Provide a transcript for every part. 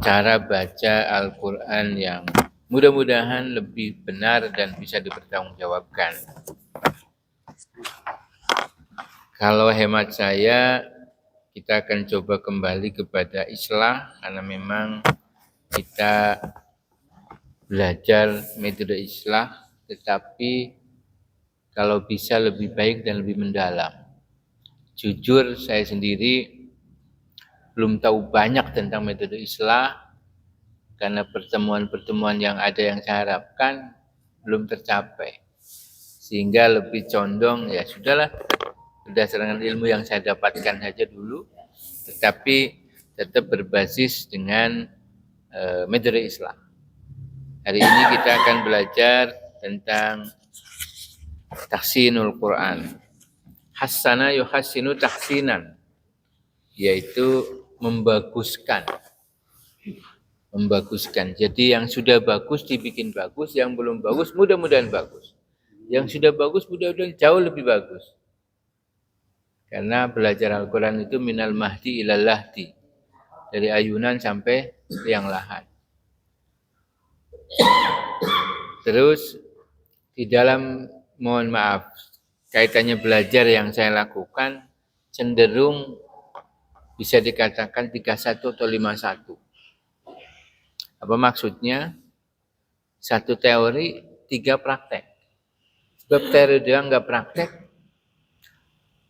cara baca Al-Quran yang mudah-mudahan lebih benar dan bisa dipertanggungjawabkan. Kalau hemat saya, kita akan coba kembali kepada islah, karena memang kita belajar metode islah, tetapi kalau bisa lebih baik dan lebih mendalam. Jujur saya sendiri belum tahu banyak tentang metode islah, karena pertemuan-pertemuan yang ada yang saya harapkan belum tercapai. Sehingga lebih condong, ya sudahlah, berdasarkan ilmu yang saya dapatkan saja dulu, tetapi tetap berbasis dengan metode islah. Hari ini kita akan belajar tentang tahsinul Quran. Hassana yuhassinu tahsinan, yaitu membaguskan. Jadi yang sudah bagus dibikin bagus, yang belum bagus mudah-mudahan bagus. Yang sudah bagus mudah-mudahan jauh lebih bagus. Karena belajar Al-Quran itu minal mahdi ilal lahdi, dari ayunan sampai liang lahat. Terus di dalam, mohon maaf, kaitannya belajar yang saya lakukan cenderung bisa dikatakan 31 atau 51. Apa maksudnya? 1 teori, 3 praktek. Sebab teori doang nggak praktek,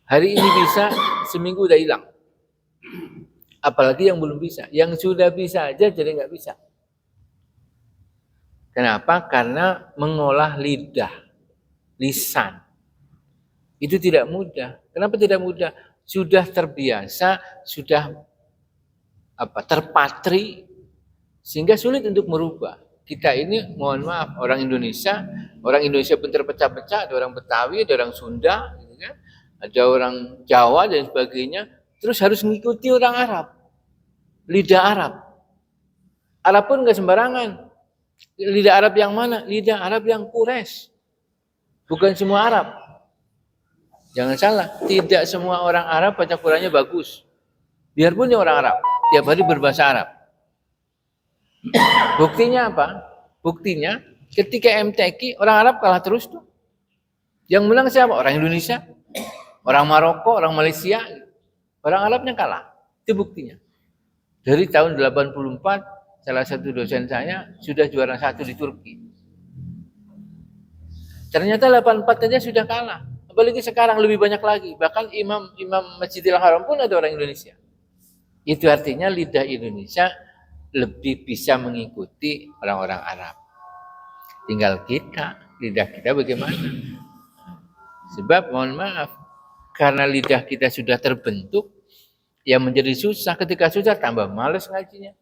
hari ini bisa, seminggu udah hilang. Apalagi yang belum bisa. Yang sudah bisa aja jadi nggak bisa. Kenapa? Karena mengolah lidah, lisan, itu tidak mudah. Kenapa tidak mudah? Sudah terbiasa, sudah terpatri, sehingga sulit untuk merubah. Kita ini, mohon maaf, orang Indonesia pun terpecah-pecah, ada orang Betawi, ada orang Sunda, gitu kan? Ada orang Jawa dan sebagainya, terus harus mengikuti orang Arab, lidah Arab. Arab pun nggak sembarangan. Lidah Arab yang mana? Lidah Arab yang Quraisy. Bukan semua Arab. Jangan salah, tidak semua orang Arab baca Qurannya bagus. Biarpun dia orang Arab, tiap hari berbahasa Arab. Buktinya apa? Buktinya ketika MTQ orang Arab kalah terus tuh. Yang menang siapa? Orang Indonesia, orang Maroko, orang Malaysia. Orang Arabnya kalah. Itu buktinya. Dari tahun 84 salah satu dosen saya sudah juara 1 di Turki. Ternyata 84 aja sudah kalah. Apalagi sekarang lebih banyak lagi. Bahkan imam Masjidil Haram pun ada orang Indonesia. Itu artinya lidah Indonesia lebih bisa mengikuti orang-orang Arab. Tinggal lidah kita bagaimana? Sebab mohon maaf, karena lidah kita sudah terbentuk, yang menjadi susah, ketika susah tambah males ngajinya.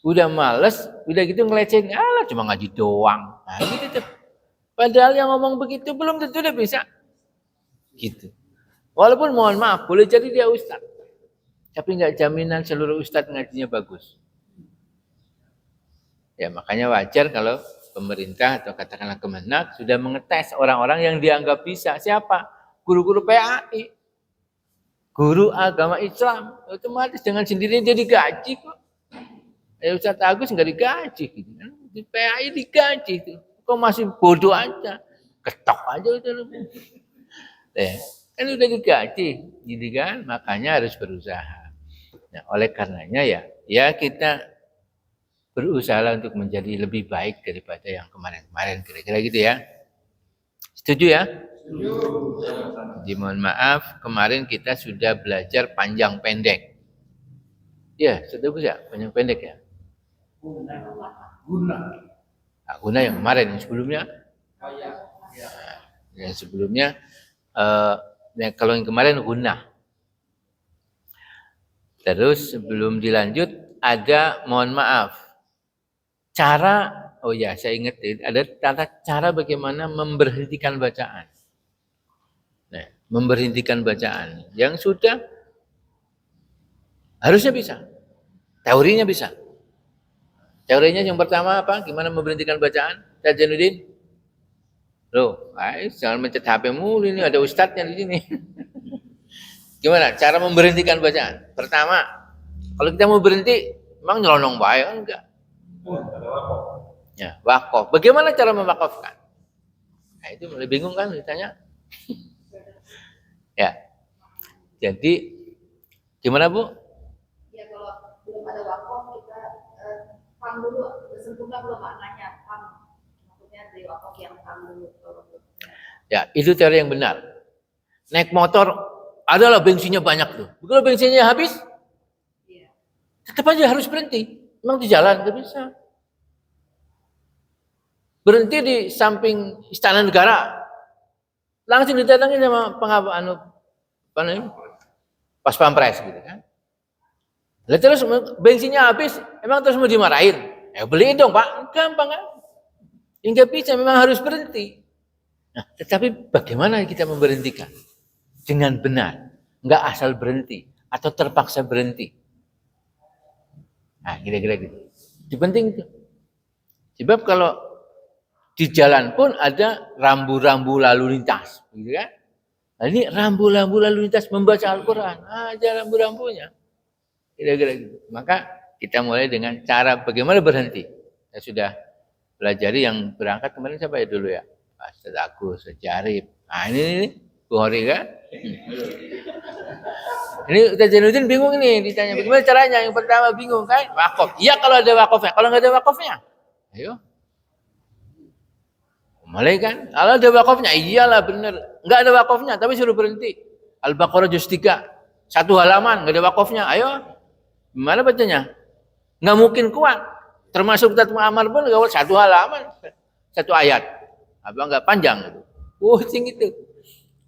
Udah males, udah gitu ngelecehin, cuma ngaji doang. Nah, gitu tuh. Padahal yang ngomong begitu belum tentu udah bisa. Gitu. Walaupun mohon maaf, boleh jadi dia ustaz. Tapi nggak jaminan seluruh ustaz ngajinya bagus. Ya makanya wajar kalau pemerintah atau katakanlah Kemenak sudah mengetes orang-orang yang dianggap bisa. Siapa? Guru-guru PAI. Guru agama Islam. Otomatis dengan sendirinya dia digaji kok. Ustaz Agus nggak digaji gitu kan. Di PAI digaji itu. Kok masih bodoh aja. Ketok aja itu. Kan udah digaji, gitu kan? Makanya harus berusaha. Nah, oleh karenanya ya kita berusaha untuk menjadi lebih baik daripada yang kemarin-kemarin, kira-kira gitu ya. Setuju ya? Setuju. Jadi mohon maaf, kemarin kita sudah belajar panjang pendek. Ya, sudah bisa panjang pendek ya. Guna yang kemarin, yang sebelumnya. Yang sebelumnya, kalau yang kemarin guna. Terus sebelum dilanjut ada, mohon maaf, saya ingetin, ada cara bagaimana memberhentikan bacaan. Nah, memberhentikan bacaan yang sudah harusnya bisa. Teorinya bisa. Teorinya yang pertama apa? Gimana memberhentikan bacaan? Ustaz Zainuddin? Loh, jangan mencet HP mulu, ini ada ustadznya di sini. Gimana cara memberhentikan bacaan? Pertama, kalau kita mau berhenti, Emang nyelonong baik enggak? Ya, wakaf. Bagaimana cara mewakafkan? Nah, itu mulai bingung kan ditanya. Ya. Jadi gimana Bu? Ya kalau belum ada wakaf kita pam dulu, sempurna belum maknanya pam. Maksudnya dari wakaf yang pam dulu. Ya, itu teori yang benar. Naik motor adalah bensinnya banyak tuh. Kalau bensinnya habis, tetap aja harus berhenti. Memang di jalan nggak bisa. Berhenti di samping Istana Negara. Langsung didatangi sama apa namanya? Pas pampres gitu kan. Lalu terus bensinnya habis, emang terus mau dimarahin? Beli dong Pak, gampang kan? Enggak bisa, memang harus berhenti. Nah, tetapi bagaimana kita memberhentikan? Dengan benar, enggak asal berhenti atau terpaksa berhenti. Nah, kira-kira gitu. Itu penting itu. Sebab kalau di jalan pun ada rambu-rambu lalu lintas, gitu kan? Nah, ini rambu-rambu lalu lintas membaca Al-Quran, aja rambu-rambunya. Kira-kira gitu. Maka kita mulai dengan cara bagaimana berhenti. Saya sudah pelajari yang berangkat kemarin siapa ya dulu ya? Pak Ustaz Agus, Sejarib. Nah ini Bu Hori kan? Ini Ustaz Zainuddin bingung nih ditanya bagaimana caranya. Yang pertama bingung kan? Wakaf. Iya kalau ada wakafnya. Kalau nggak ada wakafnya, ayo. Mulai kan? Kalau ada wakafnya, iyalah benar. Nggak ada wakafnya, tapi suruh berhenti. Al-Baqarah juz 3. Satu halaman, nggak ada wakafnya. Ayo. Gimana bacanya? Nggak mungkin kuat. Termasuk Ustaz Muhammad pun nggak satu halaman. Satu ayat. Apa nggak panjang itu. Pusing itu.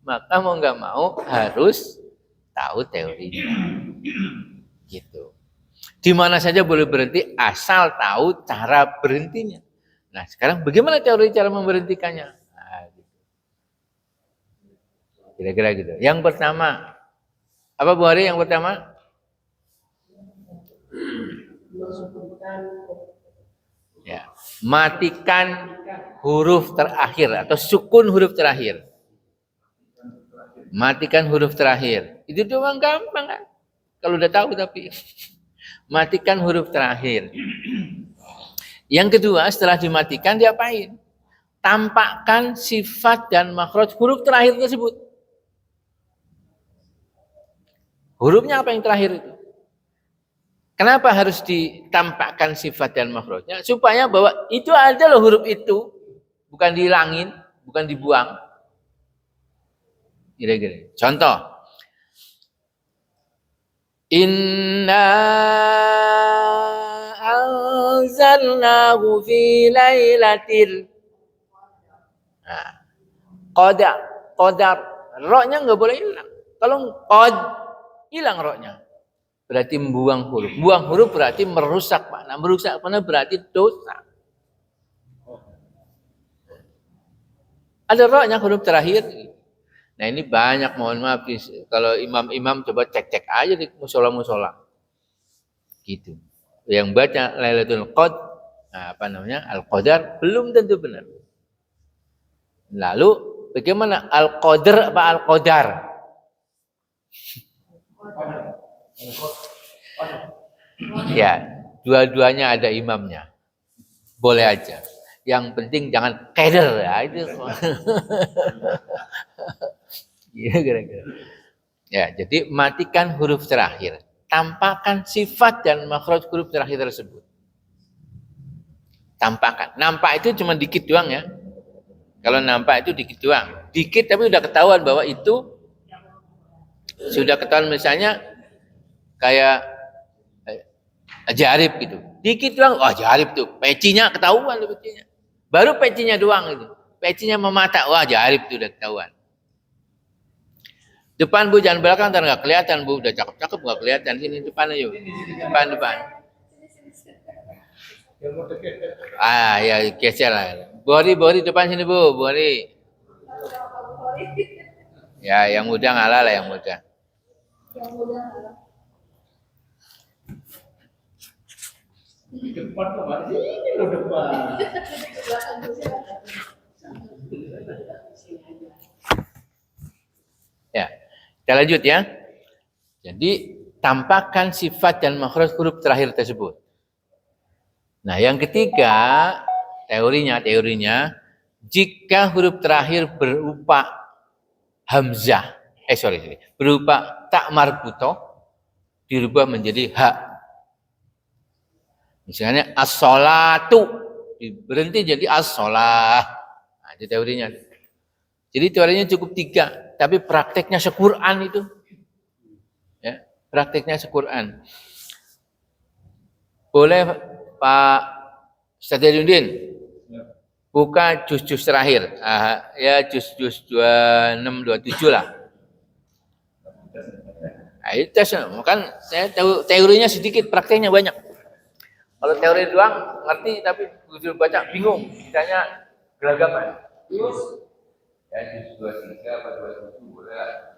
Maka mau nggak mau harus tahu teorinya. Gitu. Di mana saja boleh berhenti asal tahu cara berhentinya. Nah, sekarang bagaimana teori cara memberhentikannya? Nah, gitu. Kira-kira gitu. Yang pertama, apa Bu Hari yang pertama? Ya, matikan huruf terakhir atau sukun huruf terakhir. Matikan huruf terakhir. Itu doang gampang kan? Kalau udah tahu tapi matikan huruf terakhir. Yang kedua, setelah dimatikan diapain? Tampakkan sifat dan makhraj huruf terakhir tersebut. Hurufnya apa yang terakhir itu? Kenapa harus ditampakkan sifat dan makhrajnya? Supaya bahwa itu ada loh huruf itu, bukan dihilangin, bukan dibuang. Kira-kira. Contoh. Inna anzalnahu fi lailatil qadar. Ro-nya nggak boleh hilang. Kalau qad hilang ro-nya. Berarti membuang huruf. Buang huruf berarti merusak makna. Merusak makna berarti dosa. Ada ro-nya huruf terakhir. Nah ini banyak, mohon maaf. Kalau imam-imam coba cek-cek aja di musola-musola. Gitu. Yang baca Lailatul Qadar, Al-Qadar, belum tentu benar. Lalu, bagaimana Al-Qadar apa Al-Qadar? Ya, dua-duanya ada imamnya. Boleh aja. Yang penting jangan keder ya itu. Ya, kira-kira. Ya, jadi matikan huruf terakhir. Tampakkan sifat dan makhraj huruf terakhir tersebut. Tampakkan. Nampak itu cuma dikit doang ya. Kalau nampak itu dikit doang. Dikit tapi udah ketahuan bahwa itu sudah ketahuan misalnya kayak jarib gitu. Dikit doang, wah jarib tuh. Pecinya ketahuan tuh pecinya. Baru pecinya doang itu. Pecinya memata, wah jarib tuh udah ketahuan. Depan Bu, jangan belakang, ntar nggak kelihatan Bu. Udah cakep-cakep nggak kelihatan. Sini depan aja. Depan. Ya geser lah. Bori depan sini Bu, Bori. Ya, yang muda ngalah lah yang muda. Depan kemana sih? Ini lo depan. Ya, kita lanjut ya. Jadi tampakkan sifat dan makhraj huruf terakhir tersebut. Nah, yang ketiga, teorinya jika huruf terakhir berupa hamzah, berupa tak marbutoh dirubah menjadi ha. Misalnya as-sholatu berhenti jadi as-sholah. Nah, itu teorinya. Jadi teorinya cukup 3, tapi prakteknya se-Quran itu. Ya, prakteknya se-Quran. Boleh Pak Ustaz Yudin buka juz-juz terakhir. Ya juz-juz 26 27 lah. Nah, itu kan saya tahu teorinya sedikit, prakteknya banyak. Kalau teori doang ngerti tapi begitu baca bingung, ditanya gelagapan. Terus ya juz 23 apa 27 boleh lah.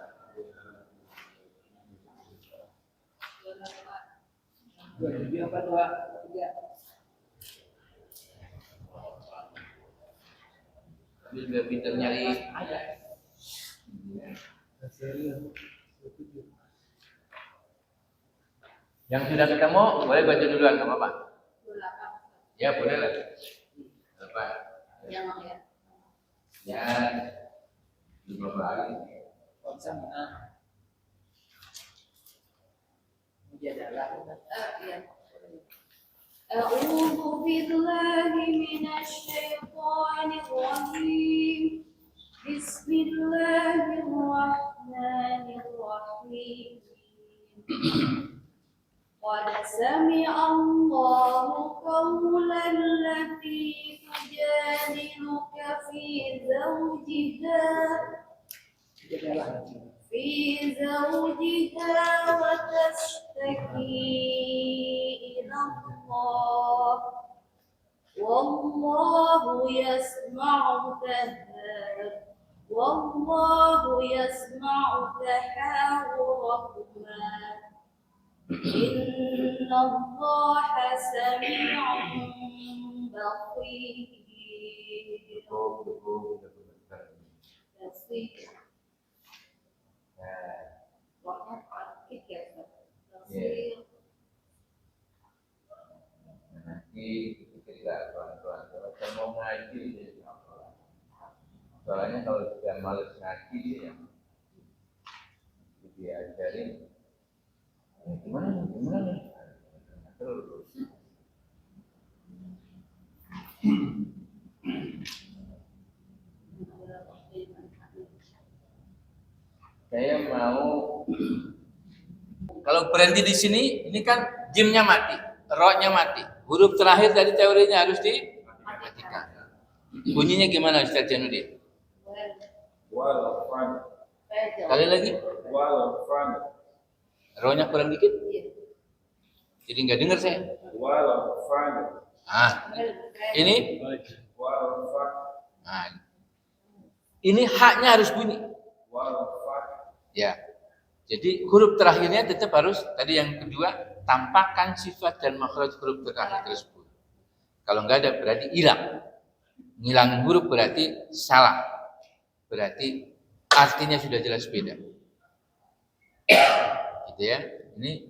Apa 23? Biar pintar nyari ayat. Yang sudah ketemu boleh baca duluan, nggak apa-apa. Ya boleh lah. Apa? Ya. Ya. Beberapa hari. Sama. أعوذ بالله من الشيطان الرجيم بسم الله الرحمن الرحيم قد سمع الله قول التي تجادلك في زوجها وتشتكي إلى الله والله يسمع تحاوركما إن الله سميع بصير. Nanti kita tuan-tuan kalau mau ngaji soalnya kalau sudah males ngaji ya diajarin gimana terus saya mau kalau berhenti di sini ini kan jimnya mati, ro-nya mati, huruf terakhir dari teorinya harus dimatikan. Bunyinya gimana Ustaz Janudin? Kali lagi? Ro-nya kurang dikit? Jadi nggak dengar saya. Ini? Ini haknya harus bunyi. Ya. Jadi huruf terakhirnya tetap harus tadi yang kedua tampakkan sifat dan makhraj huruf terakhir tersebut. Kalau enggak ada berarti hilang. Ngilangin huruf berarti salah. Berarti artinya sudah jelas beda. Gitu ya. Ini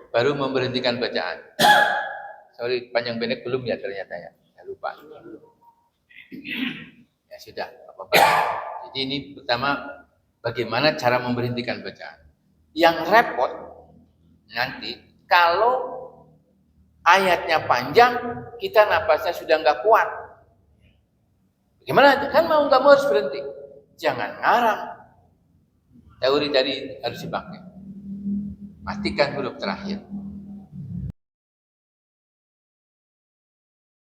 baru memberhentikan bacaan. Sorry panjang pendek belum ya ternyata ya. Saya lupa. Ya sudah, apa-apa. Jadi ini pertama bagaimana cara memberhentikan bacaan. Yang repot nanti kalau ayatnya panjang, kita napasnya sudah nggak kuat. Bagaimana? Kan mau nggak mau harus berhenti. Jangan ngarang. Teori tadi harus dipakai. Pastikan huruf terakhir.